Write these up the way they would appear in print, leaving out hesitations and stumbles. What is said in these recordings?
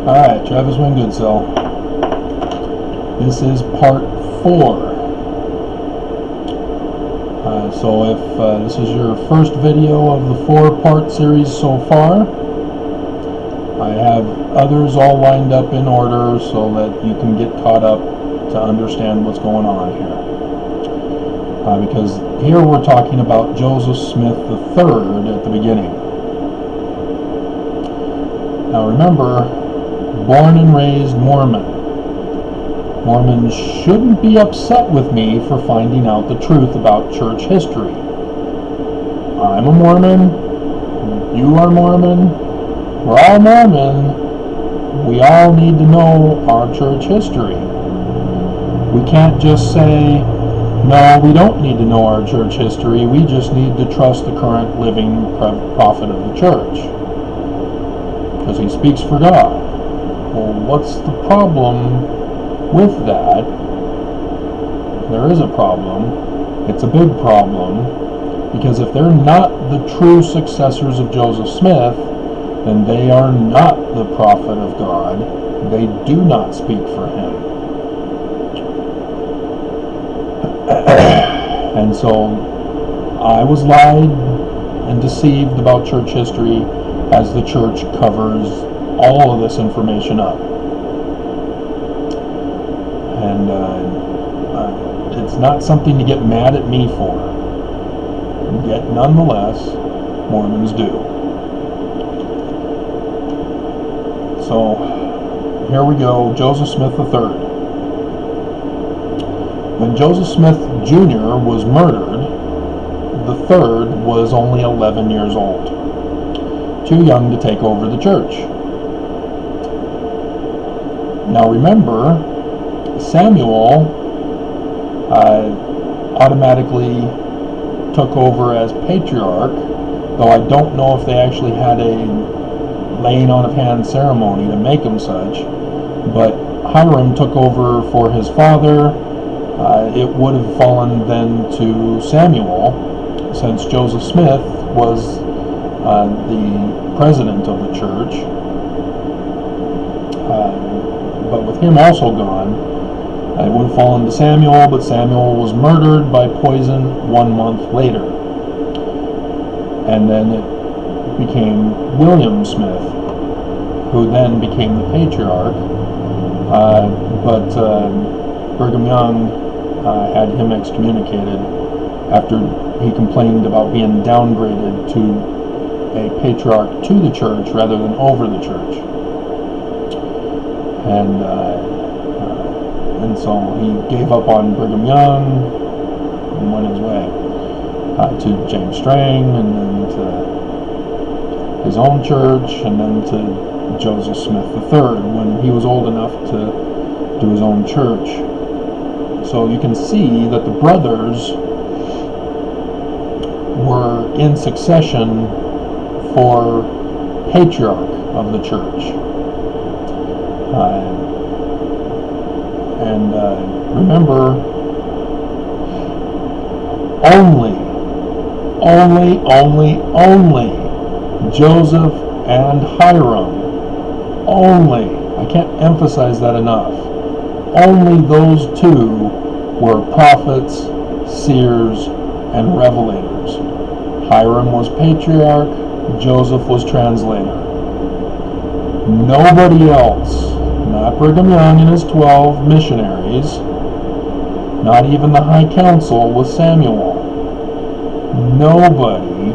Alright, Travis Wingoodsell. This is part 4. So if this is your first video of the 4-part series so far, I have others all lined up in order so that you can get caught up to understand what's going on here. Because here we're talking about Joseph Smith III at the beginning. Now remember, born and raised Mormon. Mormons shouldn't be upset with me for finding out the truth about church history. I'm a Mormon. You are Mormon. We're all Mormon. We all need to know our church history. We can't just say, no, we don't need to know our church history. We just need to trust the current living prophet of the church, because he speaks for God. Well, what's the problem with that? There is a problem. It's a big problem, because if they're not the true successors of Joseph Smith, then they are not the prophet of God. They do not speak for him. And so I was lied and deceived about church history, as the church covers all of this information up. And it's not something to get mad at me for. Yet nonetheless, Mormons do. So here we go, Joseph Smith III. When Joseph Smith Jr. was murdered, the third was only 11 years old, too young to take over the church. Now remember, Samuel automatically took over as patriarch, though I don't know if they actually had a laying on of hands ceremony to make him such. But Hiram took over for his father. It would have fallen then to Samuel, since Joseph Smith was the president of the church. But with him also gone, it would have fallen to Samuel, but Samuel was murdered by poison 1 month later. And then it became William Smith, who then became the patriarch. But Brigham Young had him excommunicated after he complained about being downgraded to a patriarch to the church rather than over the church. And so he gave up on Brigham Young and went his way to James Strang, and then to his own church, and then to Joseph Smith III when he was old enough to do his own church. So you can see that the brothers were in succession for patriarch of the church. Remember, only Joseph and Hiram, I can't emphasize that enough, only those two were prophets, seers, and revelators. Hiram was patriarch, Joseph was translator. Nobody else, not Brigham Young and his 12 missionaries, not even the High Council with Samuel, nobody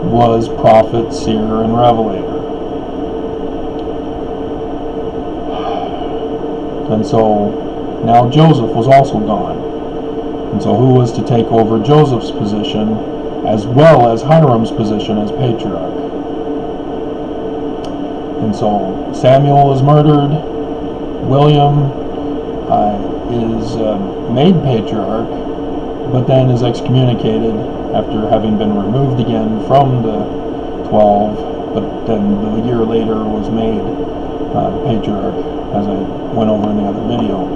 was prophet, seer, and revelator. And so now Joseph was also gone. And so who was to take over Joseph's position as well as Hiram's position as patriarch? And so Samuel is murdered. William is made patriarch, but then is excommunicated after having been removed again from the 12, but then a year later was made patriarch, as I went over in the other video,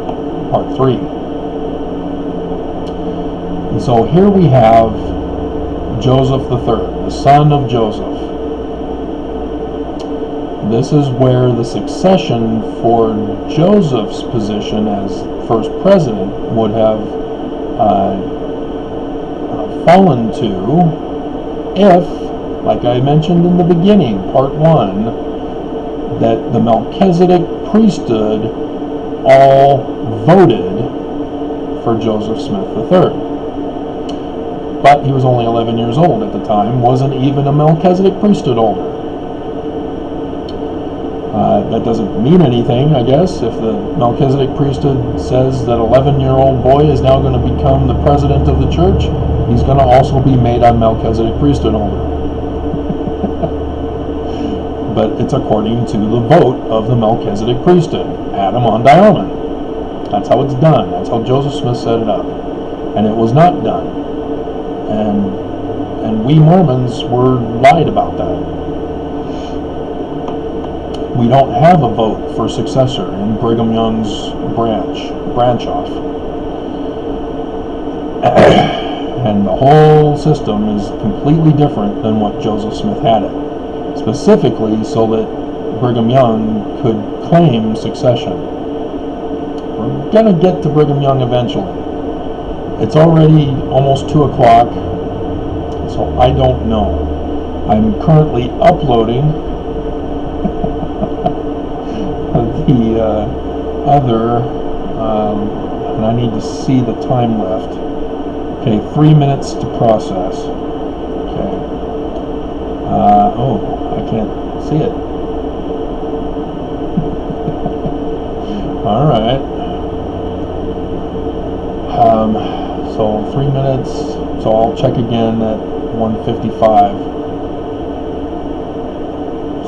part 3. And so here we have Joseph III, the son of Joseph. This is where the succession for Joseph's position as first president would have fallen to if, like I mentioned in the beginning, part 1, that the Melchizedek priesthood all voted for Joseph Smith III. But he was only 11 years old at the time, wasn't even a Melchizedek priesthood holder. That doesn't mean anything, I guess, if the Melchizedek priesthood says that 11-year-old boy is now going to become the president of the church. He's going to also be made a Melchizedek priesthood holder. But it's according to the vote of the Melchizedek priesthood, Adam on Diamond. That's how it's done. That's how Joseph Smith set it up. And it was not done. And we Mormons were lied about that. We don't have a vote for successor in Brigham Young's branch off. And the whole system is completely different than what Joseph Smith had it. Specifically so that Brigham Young could claim succession. We're going to get to Brigham Young eventually. It's already almost 2 o'clock, so I don't know. I'm currently uploading the other, and I need to see the time left. Okay, 3 minutes to process. Okay. Oh, I can't see it. All right. So 3 minutes. So I'll check again at 1:55.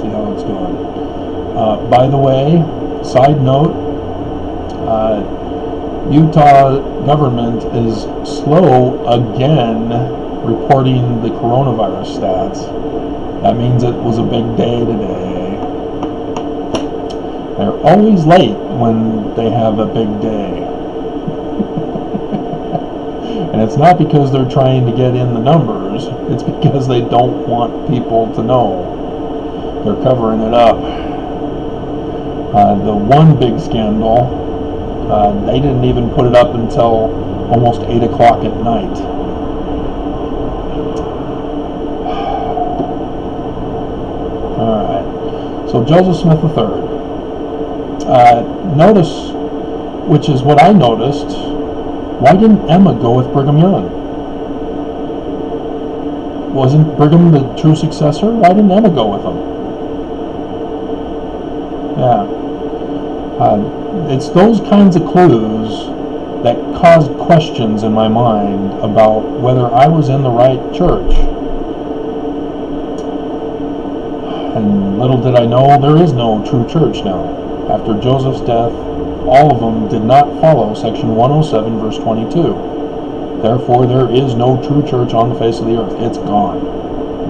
See how it's going. By the way, side note, Utah government is slow again reporting the coronavirus stats. That means it was a big day today. They're always late when they have a big day. And it's not because they're trying to get in the numbers, it's because they don't want people to know. They're covering it up. The one big scandal, they didn't even put it up until almost 8 o'clock at night. Alright, so Joseph Smith III. Notice, which is what I noticed, why didn't Emma go with Brigham Young? Wasn't Brigham the true successor? Why didn't Emma go with him? Yeah. It's those kinds of clues that caused questions in my mind about whether I was in the right church. And little did I know, there is no true church now. After Joseph's death, all of them did not follow section 107 verse 22. Therefore, there is no true church on the face of the earth. It's gone.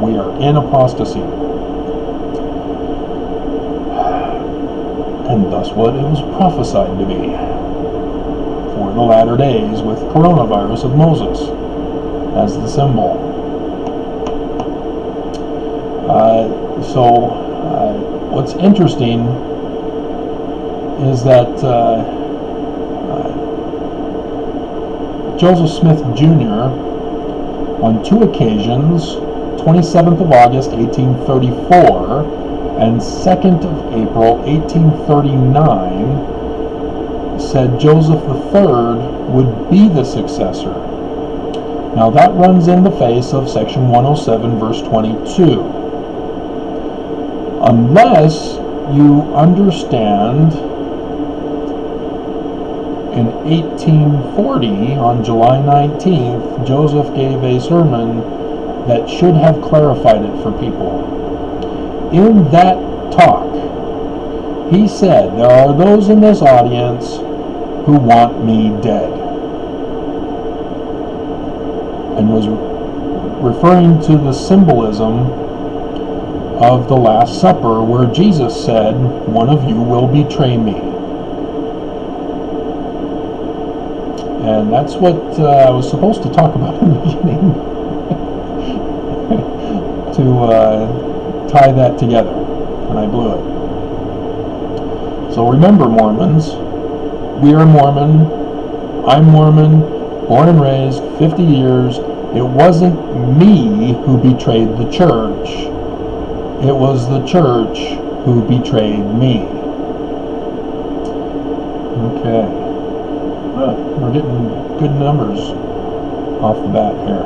We are in apostasy. And thus what it was prophesied to be for the latter days with coronavirus of Moses as the symbol. What's interesting is that Joseph Smith Jr. on 2 occasions, 27th of August 1834 and 2nd of April 1839, said Joseph III would be the successor. Now that runs in the face of section 107 verse 22. Unless you understand, in 1840, on July 19th, Joseph gave a sermon that should have clarified it for people. In that talk, he said, there are those in this audience who want me dead. And was referring to the symbolism of the Last Supper, where Jesus said, one of you will betray me. And that's what I was supposed to talk about in the beginning. To tie that together, and I blew it. So remember, Mormons, we are Mormon. I'm Mormon, born and raised, 50 years. It wasn't me who betrayed the church. It was the church who betrayed me. Okay. We're getting good numbers off the bat here.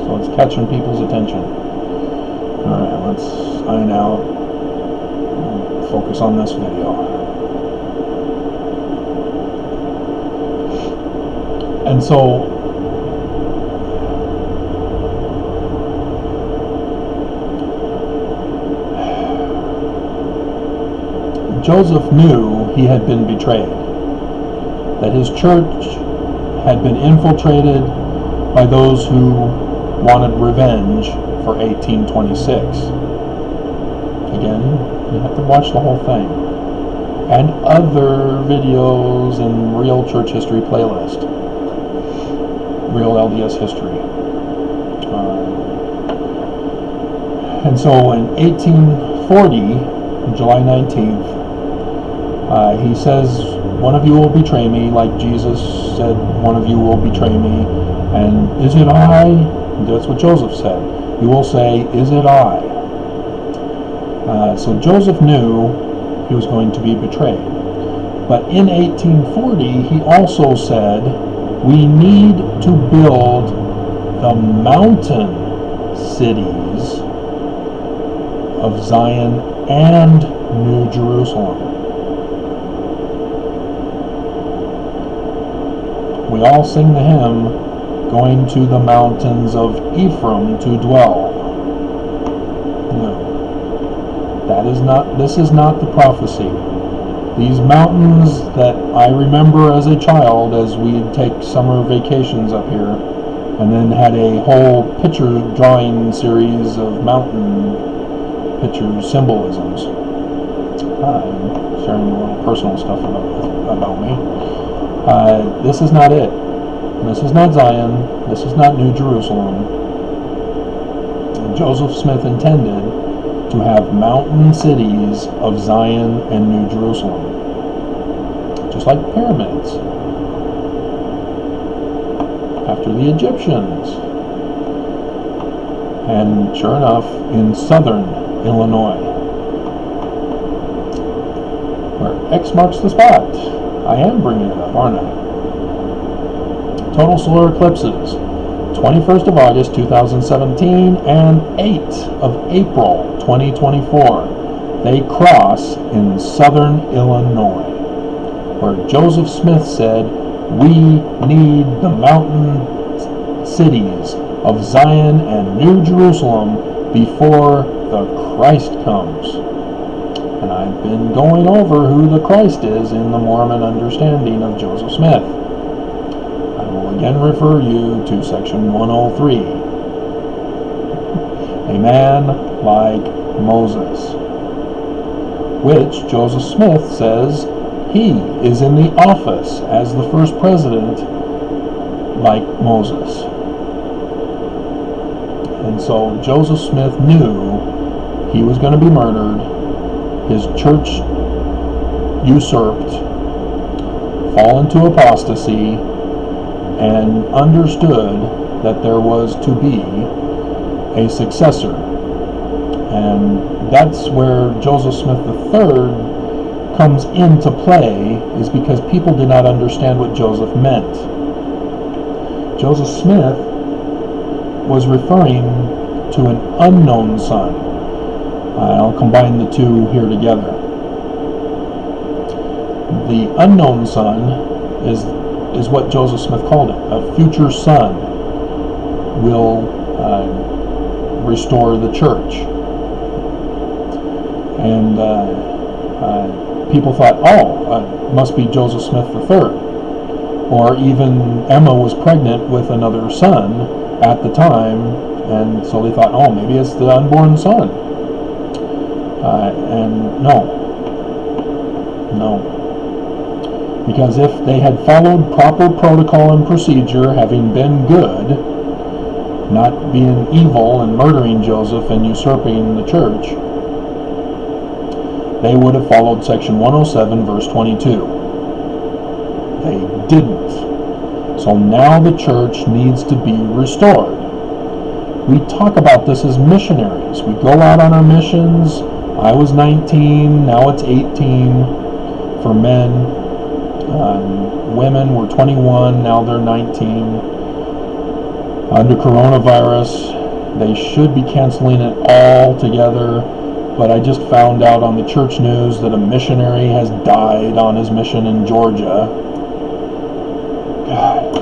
So it's catching people's attention. Alright, let's sign out. Focus on this video. And so Joseph knew he had been betrayed, that his church had been infiltrated by those who wanted revenge for 1826. Again, you have to watch the whole thing. And other videos in Real Church History playlist. Real LDS history. And so in 1840, July 19th, he says, one of you will betray me, like Jesus said, one of you will betray me. And is it I? That's what Joseph said. You will say, is it I? So Joseph knew he was going to be betrayed. But in 1840, he also said, we need to build the mountain cities of Zion and New Jerusalem. We all sing the hymn, going to the mountains of Ephraim to dwell. No. This is not the prophecy. These mountains that I remember as a child, as we'd take summer vacations up here, and then had a whole picture drawing series of mountain picture symbolisms. I'm sharing a little personal stuff about me. This is not it. This is not Zion. This is not New Jerusalem. And Joseph Smith intended to have mountain cities of Zion and New Jerusalem. Just like pyramids. After the Egyptians. And sure enough, in southern Illinois, where X marks the spot. I am bringing it up, aren't I? Total solar eclipses, 21st of August 2017 and 8th of April 2024. They cross in southern Illinois, where Joseph Smith said, we need the mountain cities of Zion and New Jerusalem before the Christ comes. And I've been going over who the Christ is in the Mormon understanding of Joseph Smith. I will again refer you to section 103. A man like Moses, which Joseph Smith says he is in the office as the first president like Moses. And so Joseph Smith knew he was going to be murdered, his church usurped, fall into apostasy, and understood that there was to be a successor. And that's where Joseph Smith III comes into play, is because people did not understand what Joseph meant. Joseph Smith was referring to an unknown son. I'll combine the two here together. The unknown son is what Joseph Smith called it. A future son will restore the church. And people thought, must be Joseph Smith III. Or even Emma was pregnant with another son at the time, and so they thought, maybe it's the unborn son. And no. Because if they had followed proper protocol and procedure, having been good, not being evil and murdering Joseph and usurping the church, they would have followed section 107, verse 22. They didn't. So now the church needs to be restored. We talk about this as missionaries. We go out on our missions. I was 19, now it's 18 for men. Women were 21, now they're 19. Under coronavirus, they should be canceling it all together, but I just found out on the church news that a missionary has died on his mission in Georgia. God.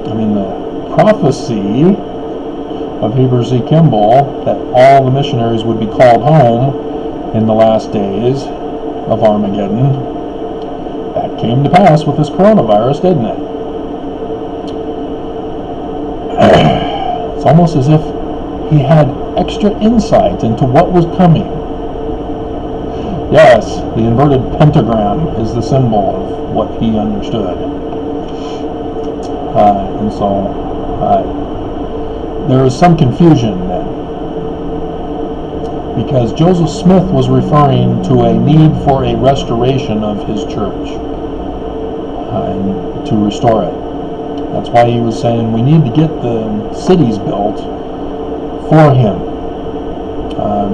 I mean, the prophecy of Heber C. Kimball that all the missionaries would be called home in the last days of Armageddon, that came to pass with this coronavirus, didn't it? It's almost as if he had extra insight into what was coming. Yes, the inverted pentagram is the symbol of what he understood. And so there is some confusion then, because Joseph Smith was referring to a need for a restoration of his church and to restore it. That's why he was saying we need to get the cities built for him.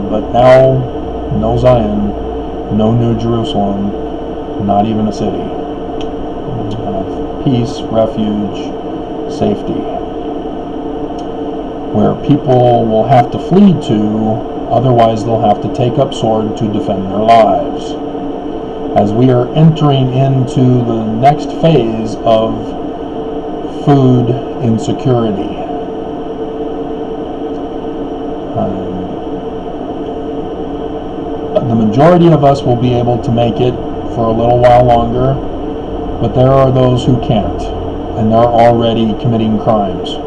But now, no Zion, no New Jerusalem, not even a city. Peace, refuge, safety, where people will have to flee to, otherwise they'll have to take up sword to defend their lives. As we are entering into the next phase of food insecurity. The majority of us will be able to make it for a little while longer, but there are those who can't, and they're already committing crimes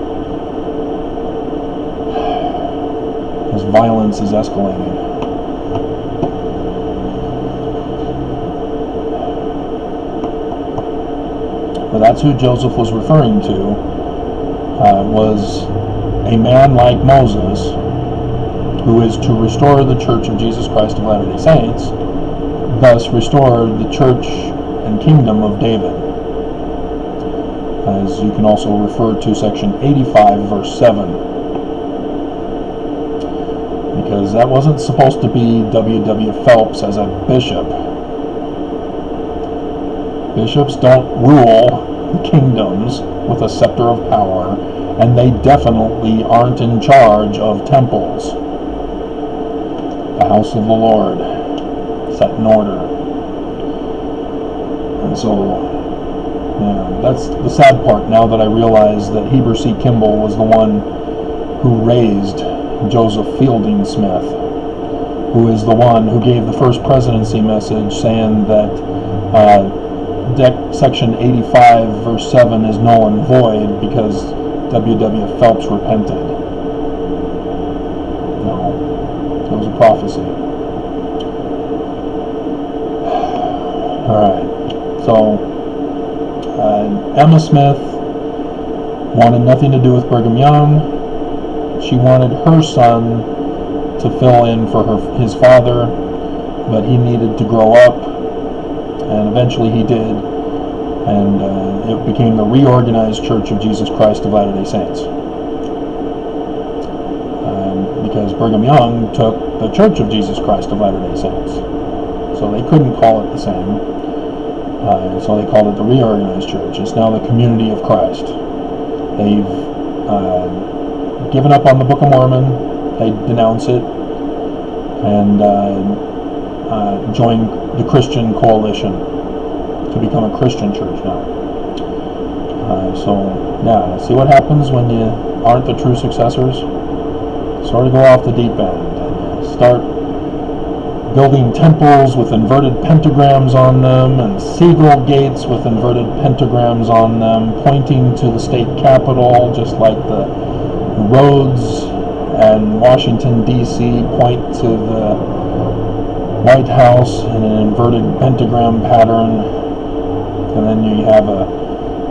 as violence is escalating. But that's who Joseph was referring to, was a man like Moses, who is to restore the Church of Jesus Christ of Latter-day Saints, thus restore the church and kingdom of David. As you can also refer to section 85, verse 7. Because that wasn't supposed to be W.W. Phelps as a bishop. Bishops don't rule the kingdoms with a scepter of power, and they definitely aren't in charge of temples. The house of the Lord, set in order. And so, that's the sad part now that I realize that Heber C. Kimball was the one who raised Joseph Fielding Smith, who is the one who gave the first presidency message saying that section 85 verse 7 is null and void because W.W. Phelps repented. No, it was a prophecy. Alright, so Emma Smith wanted nothing to do with Brigham Young. She wanted her son to fill in for his father, but he needed to grow up, and eventually he did, and it became the Reorganized Church of Jesus Christ of Latter-day Saints. Because Brigham Young took the Church of Jesus Christ of Latter-day Saints, so they couldn't call it the same, so they called it the Reorganized Church. It's now the Community of Christ. They've given up on the Book of Mormon. They denounce it and join the Christian Coalition to become a Christian church now. See what happens when you aren't the true successors? Sort of go off the deep end and start building temples with inverted pentagrams on them and seagull gates with inverted pentagrams on them, pointing to the state capitol, just like the roads and Washington, D.C. point to the White House in an inverted pentagram pattern, and then you have a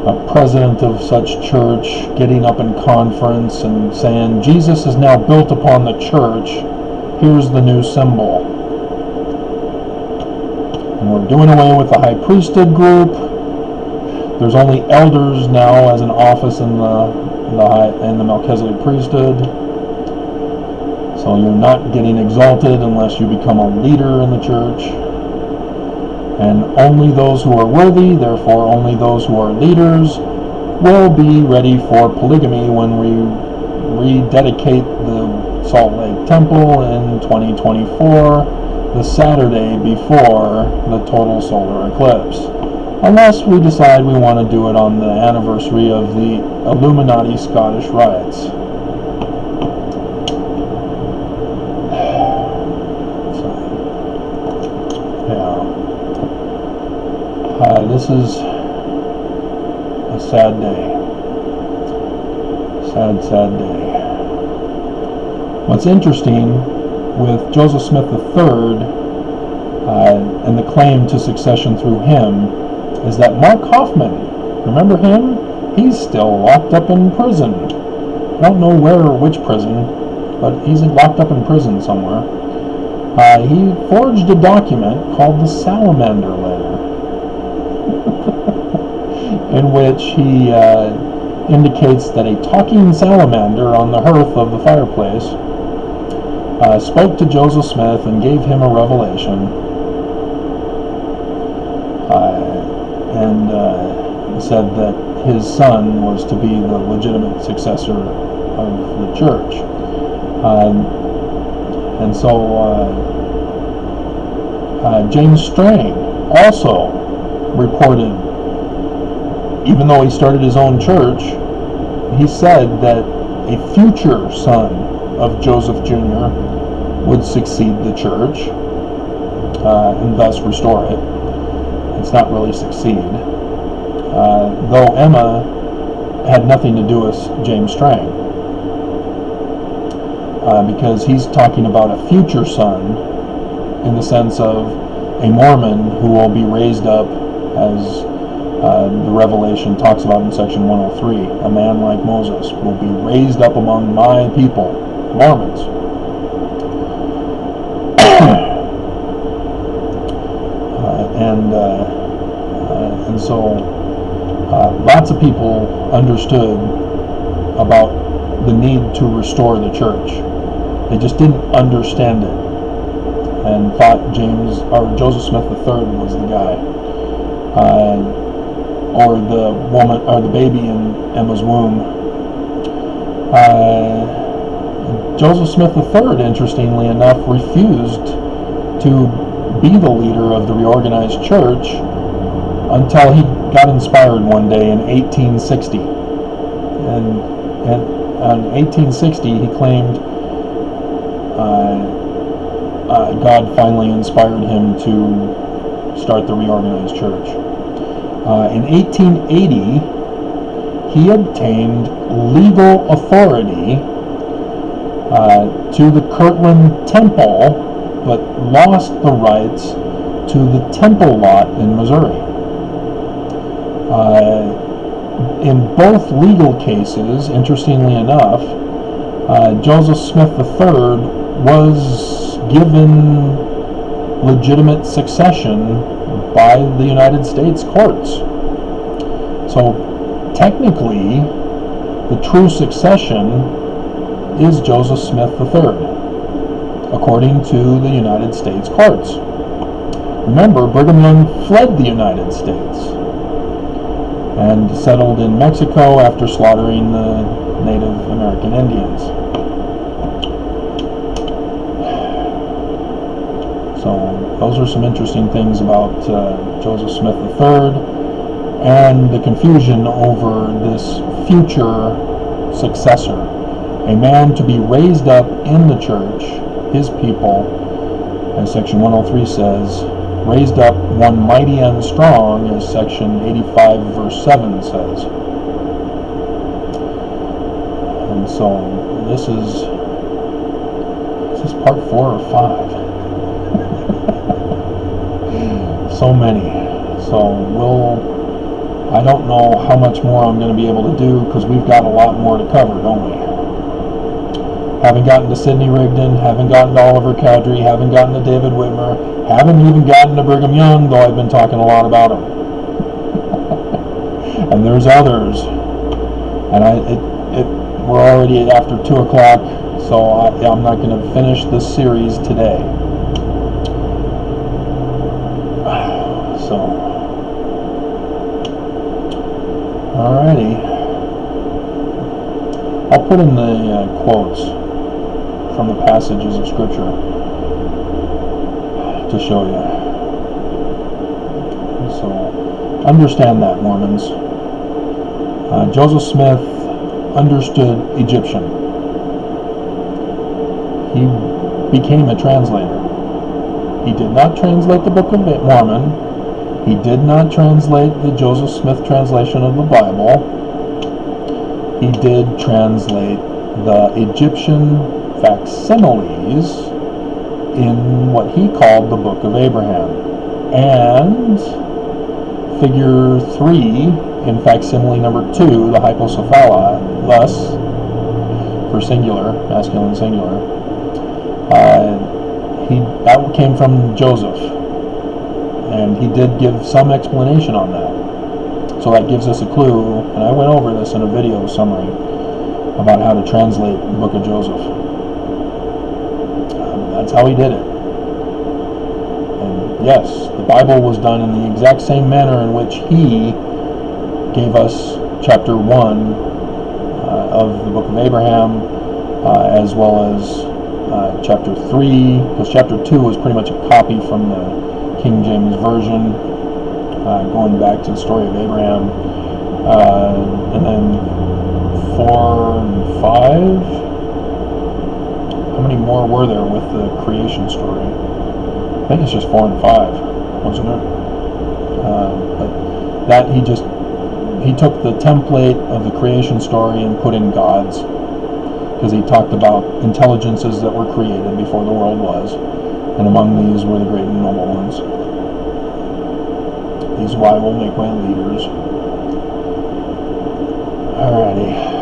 a president of such church getting up in conference and saying, Jesus is now built upon the church, here's the new symbol. And we're doing away with the high priesthood group. There's only elders now as an office in the Melchizedek priesthood. So you're not getting exalted unless you become a leader in the church. And only those who are worthy, therefore only those who are leaders, will be ready for polygamy when we rededicate the Salt Lake Temple in 2024, the Saturday before the total solar eclipse. Unless we decide we want to do it on the anniversary of the Illuminati Scottish riots. So, yeah. This is a sad day. Sad day. What's interesting with Joseph Smith III and the claim to succession through him is that Mark Hoffman, remember him? He's still locked up in prison. I don't know where or which prison, but he's locked up in prison somewhere. He forged a document called the Salamander Letter, in which he indicates that a talking salamander on the hearth of the fireplace spoke to Joseph Smith and gave him a revelation, and said that his son was to be the legitimate successor of the church. And so James Strang also reported, even though he started his own church, he said that a future son of Joseph Jr. would succeed the church and thus restore it. It's not really succeed. Though Emma had nothing to do with James Strang, because he's talking about a future son in the sense of a Mormon who will be raised up, as the Revelation talks about in section 103. A man like Moses will be raised up among my people, Mormons. And so lots of people understood about the need to restore the church. They just didn't understand it and thought Joseph Smith III was the guy, or the woman, or the baby in Emma's womb. Joseph Smith III, interestingly enough, refused to be the leader of the reorganized church until he got inspired one day in 1860. And in 1860 he claimed God finally inspired him to start the reorganized church. In 1880 he obtained legal authority to the Kirtland Temple, but lost the rights to the Temple lot in Missouri. In both legal cases, interestingly enough, Joseph Smith III was given legitimate succession by the United States courts. So technically, the true succession is Joseph Smith III, according to the United States courts. Remember, Brigham Young fled the United States and settled in Mexico after slaughtering the Native American Indians. So those are some interesting things about Joseph Smith III and the confusion over this future successor, a man to be raised up in the church, his people, as section 103 says, raised up one mighty and strong, as section 85 verse 7 says. And so this is part 4 or 5. So many. So we'll I don't know how much more I'm going to be able to do because we've got a lot more to cover, don't we? Haven't gotten to Sidney Rigdon, haven't gotten to Oliver Cowdery, haven't gotten to David Whitmer, haven't even gotten to Brigham Young, though I've been talking a lot about him. And there's others. And we're already after 2 o'clock, so I'm not going to finish this series today. So, alrighty. I'll put in the quotes from the passages of Scripture to show you. So, understand that, Mormons. Joseph Smith understood Egyptian. He became a translator. He did not translate the Book of Mormon. He did not translate the Joseph Smith translation of the Bible. He did translate the Egyptian facsimiles in what he called the Book of Abraham. And figure 3 in facsimile number 2, the hypocephalus, for singular, masculine singular, that came from Joseph. And he did give some explanation on that. So that gives us a clue, and I went over this in a video summary about how to translate the Book of Joseph. That's how he did it. And yes, the Bible was done in the exact same manner in which he gave us chapter 1 of the Book of Abraham, as well as chapter 3, because chapter 2 was pretty much a copy from the King James Version, going back to the story of Abraham, and then 4 and 5. How many more were there with the creation story? I think it's just 4 and 5, wasn't it? But that he took the template of the creation story and put in God's, because he talked about intelligences that were created before the world was, and among these were the great and noble ones. These I will make my leaders. Alrighty.